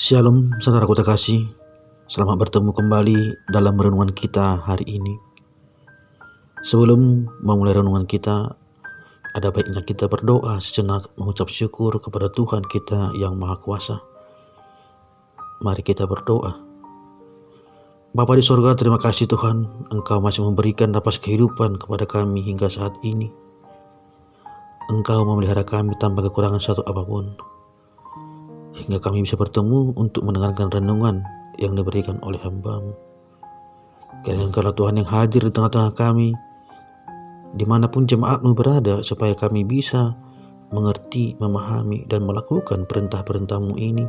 Shalom saudaraku terkasih, selamat bertemu kembali dalam renungan kita hari ini. Sebelum memulai renungan kita, ada baiknya kita berdoa sejenak mengucap syukur kepada Tuhan kita yang Maha Kuasa. Mari kita berdoa. Bapa di sorga, terima kasih Tuhan, Engkau masih memberikan napas kehidupan kepada kami hingga saat ini. Engkau memelihara kami tanpa kekurangan satu apapun, hingga kami bisa bertemu untuk mendengarkan renungan yang diberikan oleh hamba-Mu. Karena Engkaulah Tuhan yang hadir di tengah-tengah kami, dimanapun jemaat-Mu berada, supaya kami bisa mengerti, memahami, dan melakukan perintah-perintah-Mu ini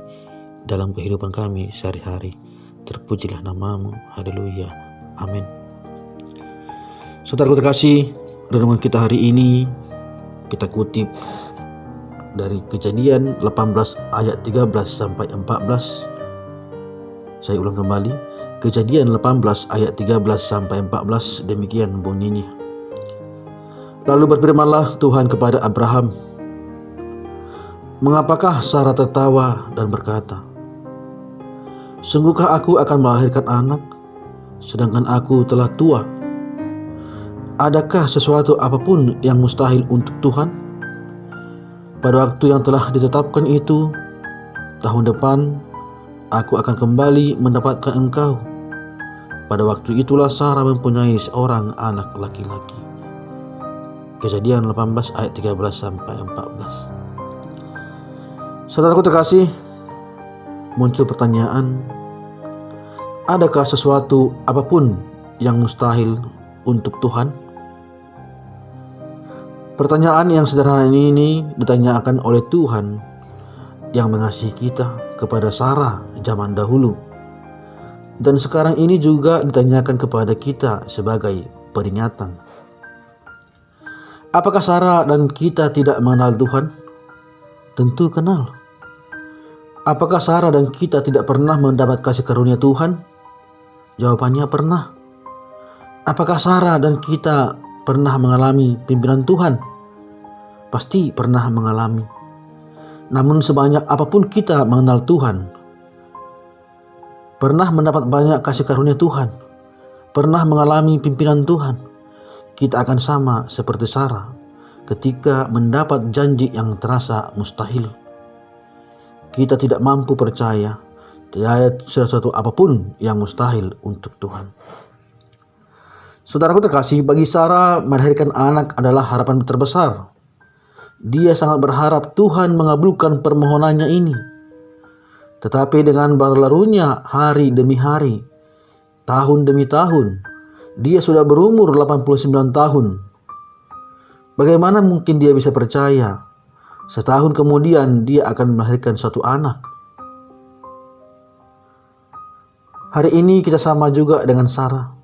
dalam kehidupan kami sehari-hari. Terpujilah nama-Mu, haleluya, amin. Saudaraku terkasih, renungan kita hari ini kita kutip dari Kejadian 18 ayat 13 sampai 14. Saya ulang kembali, Kejadian 18 ayat 13 sampai 14, demikian bunyinya. Lalu berfirmanlah Tuhan kepada Abraham, "Mengapakah Sarah tertawa dan berkata, sungguhkah aku akan melahirkan anak, sedangkan aku telah tua? Adakah sesuatu apapun yang mustahil untuk Tuhan? Pada waktu yang telah ditetapkan itu, tahun depan, aku akan kembali mendapatkan engkau. Pada waktu itulah Sarah mempunyai seorang anak laki-laki." Kejadian 18 ayat 13 sampai 14. Saudaraku terkasih, muncul pertanyaan, adakah sesuatu apapun yang mustahil untuk Tuhan? Pertanyaan yang sederhana ini ditanyakan oleh Tuhan yang mengasihi kita kepada Sarah zaman dahulu, dan sekarang ini juga ditanyakan kepada kita sebagai peringatan. Apakah Sarah dan kita tidak mengenal Tuhan? Tentu kenal. Apakah Sarah dan kita tidak pernah mendapat kasih karunia Tuhan? Jawabannya pernah. Apakah Sarah dan kita pernah mengalami pimpinan Tuhan? Pasti pernah mengalami. Namun sebanyak apapun kita mengenal Tuhan, pernah mendapat banyak kasih karunia Tuhan, pernah mengalami pimpinan Tuhan, kita akan sama seperti Sarah ketika mendapat janji yang terasa mustahil. Kita tidak mampu percaya tiada sesuatu apapun yang mustahil untuk Tuhan. Saudaraku terkasih, bagi Sarah melahirkan anak adalah harapan terbesar. Dia sangat berharap Tuhan mengabulkan permohonannya ini. Tetapi dengan berlalunya hari demi hari, tahun demi tahun, dia sudah berumur 89 tahun. Bagaimana mungkin dia bisa percaya setahun kemudian dia akan melahirkan suatu anak? Hari ini kita sama juga dengan Sarah.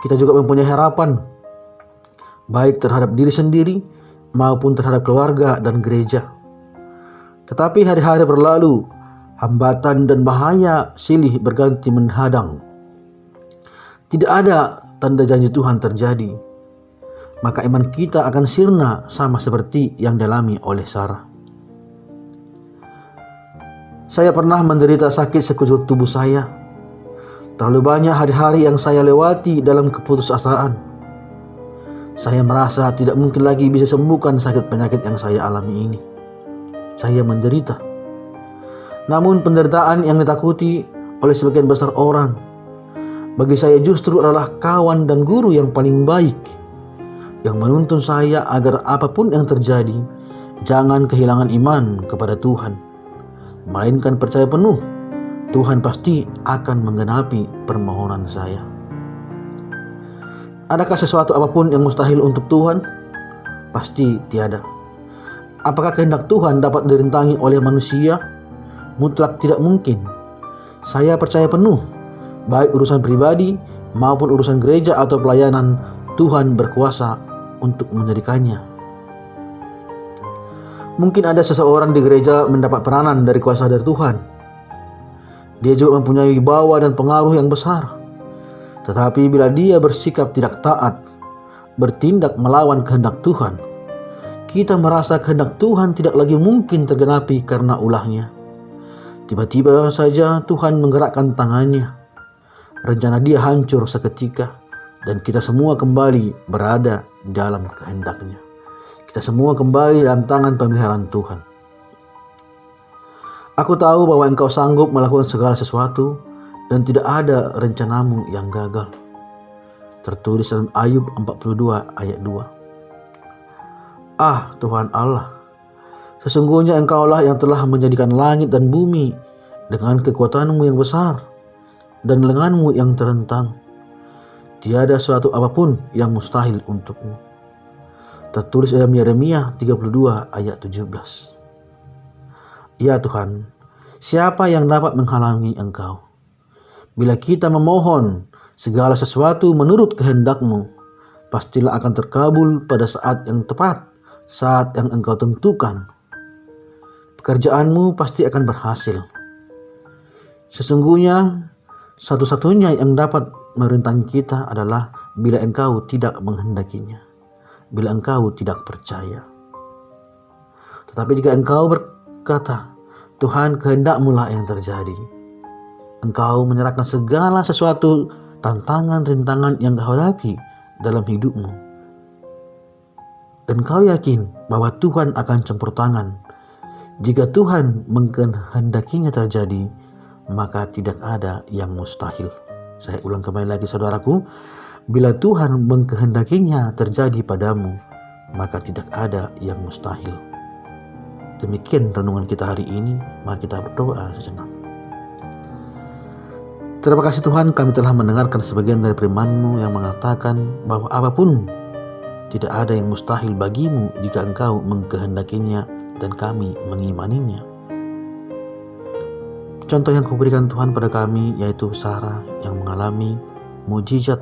Kita juga mempunyai harapan, baik terhadap diri sendiri maupun terhadap keluarga dan gereja. Tetapi hari-hari berlalu, hambatan dan bahaya silih berganti menghadang. Tidak ada tanda janji Tuhan terjadi. Maka iman kita akan sirna sama seperti yang dialami oleh Sarah. Saya pernah menderita sakit sekujur tubuh saya. Terlalu banyak hari-hari yang saya lewati dalam keputusasaan. Saya merasa tidak mungkin lagi bisa sembuhkan sakit penyakit yang saya alami ini. Saya menderita. Namun penderitaan yang ditakuti oleh sebagian besar orang, bagi saya justru adalah kawan dan guru yang paling baik, yang menuntun saya agar apapun yang terjadi, jangan kehilangan iman kepada Tuhan, melainkan percaya penuh Tuhan pasti akan menggenapi permohonan saya. Adakah sesuatu apapun yang mustahil untuk Tuhan? Pasti tiada. Apakah kehendak Tuhan dapat dirintangi oleh manusia? Mutlak tidak mungkin. Saya percaya penuh, baik urusan pribadi maupun urusan gereja atau pelayanan, Tuhan berkuasa untuk menjadikannya. Mungkin ada seseorang di gereja mendapat peranan dari kuasa dari Tuhan. Dia juga mempunyai wibawa dan pengaruh yang besar. Tetapi bila dia bersikap tidak taat, bertindak melawan kehendak Tuhan, kita merasa kehendak Tuhan tidak lagi mungkin tergenapi karena ulahnya. Tiba-tiba saja Tuhan menggerakkan tangannya. Rencana Dia hancur seketika dan kita semua kembali berada dalam kehendak-Nya. Kita semua kembali dalam tangan pemeliharaan Tuhan. Aku tahu bahwa Engkau sanggup melakukan segala sesuatu dan tidak ada rencanamu yang gagal. Tertulis dalam Ayub 42 ayat 2. Ah Tuhan Allah, sesungguhnya Engkaulah yang telah menjadikan langit dan bumi dengan kekuatan-Mu yang besar dan lengan-Mu yang terentang. Tiada suatu apapun yang mustahil untuk-Mu. Tertulis dalam Yeremia 32 ayat 17. Ya Tuhan, siapa yang dapat menghalangi Engkau? Bila kita memohon segala sesuatu menurut kehendak-Mu, pastilah akan terkabul pada saat yang tepat, saat yang Engkau tentukan. Pekerjaan-Mu pasti akan berhasil. Sesungguhnya, satu-satunya yang dapat merintangi kita adalah bila Engkau tidak menghendakinya, bila Engkau tidak percaya. Tetapi jika Engkau berkata, Tuhan, kehendak-Mu lah yang terjadi, Engkau menyerahkan segala sesuatu, tantangan, rintangan yang Kau hadapi dalam hidup-Mu, dan Kau yakin bahwa Tuhan akan campur tangan. Jika Tuhan mengkehendakinya terjadi, maka tidak ada yang mustahil. Saya ulang kembali lagi saudaraku, bila Tuhan mengkehendakinya terjadi padamu, maka tidak ada yang mustahil. Demikian renungan kita hari ini. Mari kita berdoa sejenak. Terima kasih Tuhan, kami telah mendengarkan sebagian dari firman-Mu yang mengatakan bahwa apapun tidak ada yang mustahil bagimu jika Engkau mengkehendakinya dan kami mengimaninya. Contoh yang Kau berikan Tuhan pada kami yaitu Sarah yang mengalami mujizat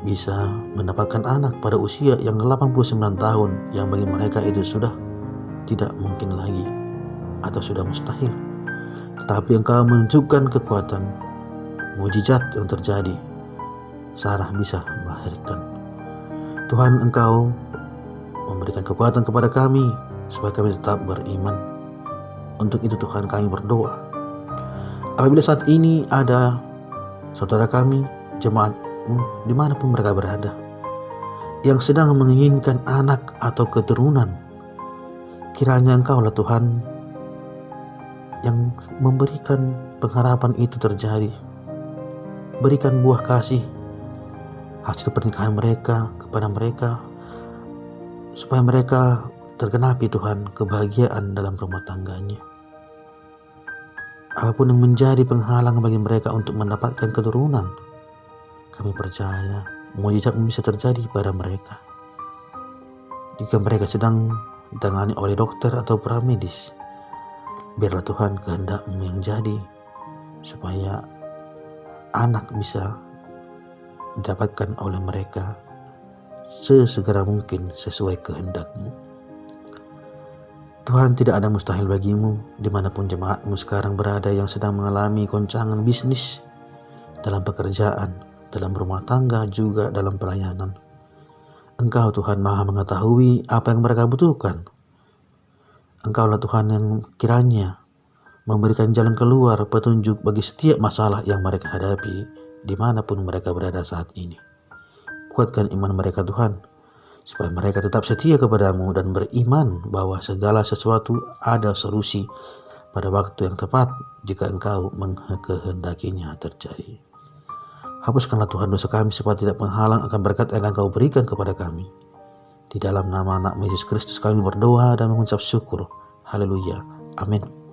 bisa mendapatkan anak pada usia yang 89 tahun, yang bagi mereka itu sudah tidak mungkin lagi atau sudah mustahil. Tetapi Engkau menunjukkan kekuatan, mujizat yang terjadi. Sarah bisa melahirkan. Tuhan, Engkau memberikan kekuatan kepada kami supaya kami tetap beriman. Untuk itu Tuhan, kami berdoa. Apabila saat ini ada saudara kami, jemaat-Mu, dimanapun mereka berada, yang sedang menginginkan anak atau keturunan, kiranya Engkau lah Tuhan yang memberikan pengharapan itu terjadi. Berikan buah kasih hasil pernikahan mereka kepada mereka, supaya mereka tergenapi Tuhan kebahagiaan dalam rumah tangganya. Apapun yang menjadi penghalang bagi mereka untuk mendapatkan keturunan, kami percaya mujizat bisa terjadi pada mereka. Jika mereka sedang ditangani oleh dokter atau paramedis, biarlah Tuhan kehendak-Mu yang jadi, supaya anak bisa didapatkan oleh mereka sesegera mungkin sesuai kehendak-Mu. Tuhan, tidak ada mustahil bagimu dimanapun jemaat-Mu sekarang berada yang sedang mengalami goncangan bisnis, dalam pekerjaan, dalam rumah tangga, juga dalam pelayanan. Engkau Tuhan Maha mengetahui apa yang mereka butuhkan. Engkaulah Tuhan yang kiranya memberikan jalan keluar, petunjuk bagi setiap masalah yang mereka hadapi dimanapun mereka berada saat ini. Kuatkan iman mereka Tuhan, supaya mereka tetap setia kepadamu dan beriman bahwa segala sesuatu ada solusi pada waktu yang tepat jika Engkau mengkehendakinya terjadi. Hapuskanlah Tuhan dosa kami supaya tidak menghalang akan berkat yang Engkau berikan kepada kami. Di dalam nama anak Yesus Kristus kami berdoa dan mengucap syukur. Haleluya. Amin.